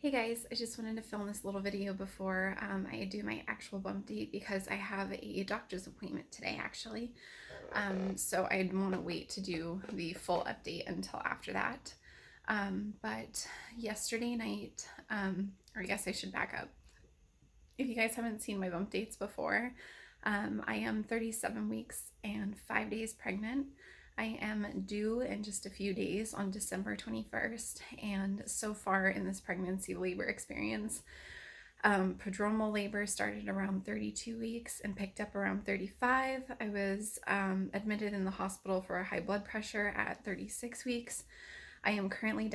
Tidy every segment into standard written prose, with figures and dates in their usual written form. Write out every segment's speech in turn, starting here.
Hey guys, I just wanted to film this little video before I do my actual bump date because I have a doctor's appointment today actually. So I'd want to wait to do the full update until after that. But yesterday night, or I guess I should back up. If you guys haven't seen my bump dates before, I am 37 weeks and 5 days pregnant. I am due in just a few days on December 21st, and so far in this pregnancy labor experience, prodromal labor started around 32 weeks and picked up around 35. I was admitted in the hospital for a high blood pressure at 36 weeks. I am currently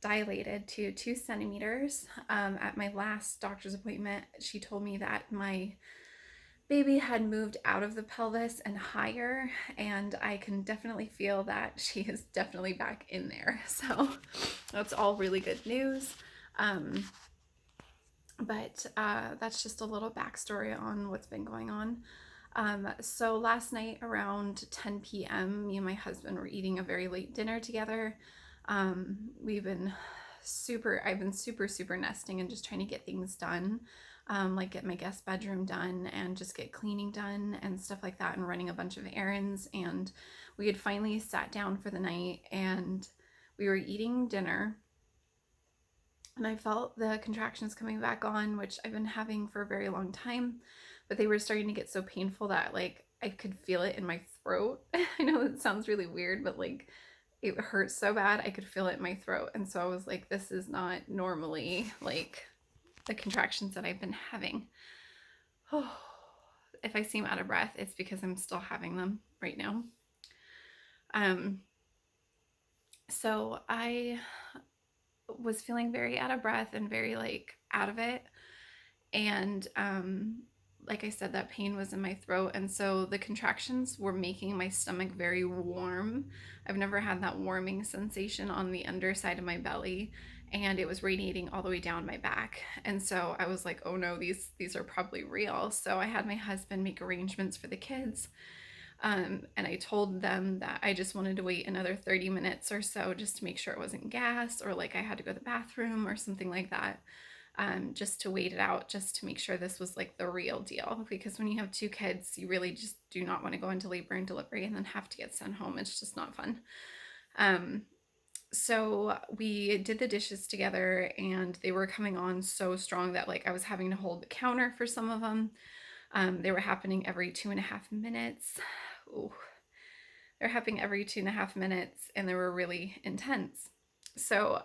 dilated to 2 centimeters. At my last doctor's appointment, she told me that my baby had moved out of the pelvis and higher, and I can definitely feel that she is definitely back in there. So that's all really good news. But that's just a little backstory on what's been going on. So last night around 10 p.m., me and my husband were eating a very late dinner together. We've been I've been super nesting and just trying to get things done, like get my guest bedroom done and just get cleaning done and stuff like that, and running a bunch of errands. And we had finally sat down for the night and we were eating dinner, and I felt the contractions coming back on, which I've been having for a very long time, but they were starting to get so painful that like I could feel it in my throat. I know it sounds really weird, but like it hurts so bad I could feel it in my throat. And so I was like, this is not normally like the contractions that I've been having. Oh, if I seem out of breath, it's because I'm still having them right now. Um, so I was feeling very out of breath and very like out of it. And like I said, that pain was in my throat. And so the contractions were making my stomach very warm. I've never had that warming sensation on the underside of my belly. And it was radiating all the way down my back. And so I was like, oh no, these are probably real. So I had my husband make arrangements for the kids. And I told them that I just wanted to wait another 30 minutes or so just to make sure it wasn't gas or like I had to go to the bathroom or something like that. Just to wait it out, just to make sure this was like the real deal. Because when you have two kids, you really just do not want to go into labor and delivery and then have to get sent home. It's just not fun. Um, so we did the dishes together and they were coming on so strong that like I was having to hold the counter for some of them. They were happening every 2.5 minutes. Ooh, they're happening every 2.5 minutes and they were really intense. So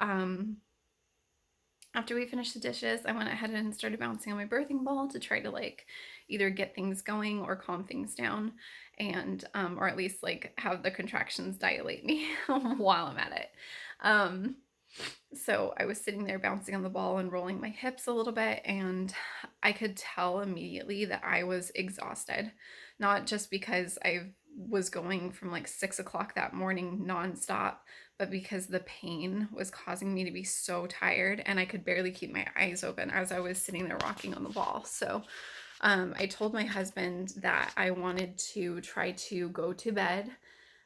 after we finished the dishes, I went ahead and started bouncing on my birthing ball to try to like either get things going or calm things down, and or at least like have the contractions dilate me while I'm at it. So I was sitting there bouncing on the ball and rolling my hips a little bit, and I could tell immediately that I was exhausted. Not just because I was going from like 6 o'clock that morning nonstop, but because the pain was causing me to be so tired and I could barely keep my eyes open as I was sitting there rocking on the ball. So I told my husband that I wanted to try to go to bed,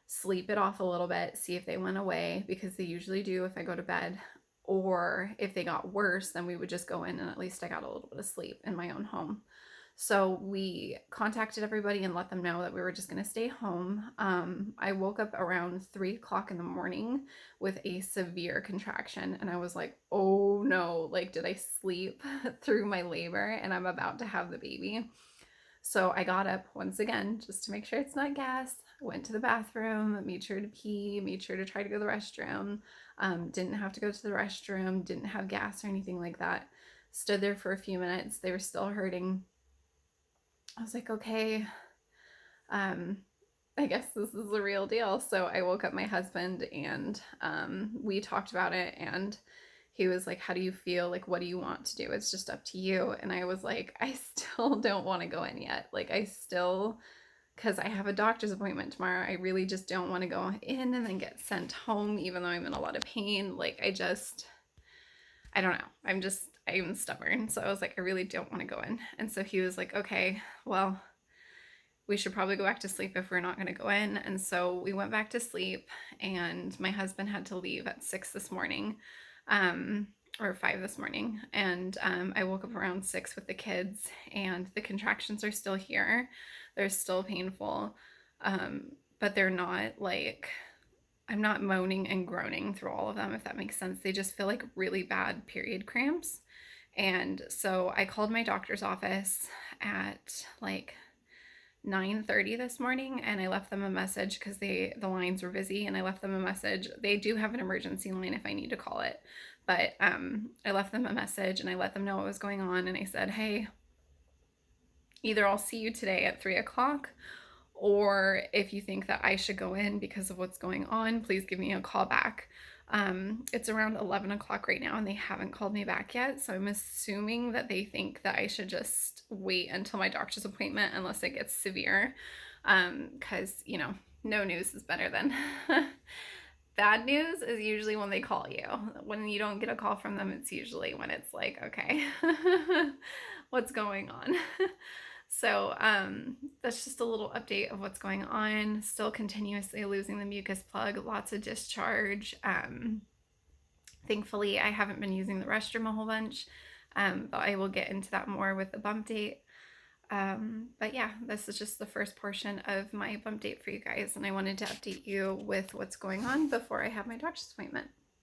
sleep it off a little bit, see if they went away, because they usually do if I go to bed. Or if they got worse, then we would just go in and at least I got a little bit of sleep in my own home. So we contacted everybody and let them know that we were just going to stay home. I woke up around 3 o'clock in the morning with a severe contraction, and I was like, oh no, like, did I sleep through my labor and I'm about to have the baby? So I got up once again just to make sure it's not gas. Went to the bathroom, made sure to pee, made sure to try to go to the restroom. Didn't have to go to the restroom, didn't have gas or anything like that. Stood there for a few minutes. They were still hurting. I was like, okay, I guess this is the real deal. So I woke up my husband and we talked about it, and he was like, how do you feel? Like, what do you want to do? It's just up to you. And I was like, I still don't want to go in yet. Like, because I have a doctor's appointment tomorrow, I really just don't want to go in and then get sent home, even though I'm in a lot of pain. Like, I don't know. I'm stubborn. So I was like, I really don't want to go in. And so he was like, okay, well, we should probably go back to sleep if we're not going to go in. And so we went back to sleep, and my husband had to leave at 6 this morning. or 5 this morning, and I woke up around 6 with the kids, and the contractions are still here. They're still painful, but they're not like, I'm not moaning and groaning through all of them, if that makes sense. They just feel like really bad period cramps. And so I called my doctor's office at like 9:30 this morning, and I left them a message because the lines were busy, and I left them a message. They do have an emergency line if I need to call it. But I left them a message and I let them know what was going on, and I said, "Hey, either I'll see you today at 3 o'clock, or if you think that I should go in because of what's going on, please give me a call back." It's around 11 o'clock right now, and they haven't called me back yet. So I'm assuming that they think that I should just wait until my doctor's appointment unless it gets severe. Because, no news is better than bad news is usually when they call you. When you don't get a call from them, it's usually when it's like, okay, what's going on? So that's just a little update of what's going on. Still continuously losing the mucus plug, lots of discharge. Thankfully, I haven't been using the restroom a whole bunch, but I will get into that more with the bump date. But yeah, this is just the first portion of my bump date for you guys, and I wanted to update you with what's going on before I have my doctor's appointment.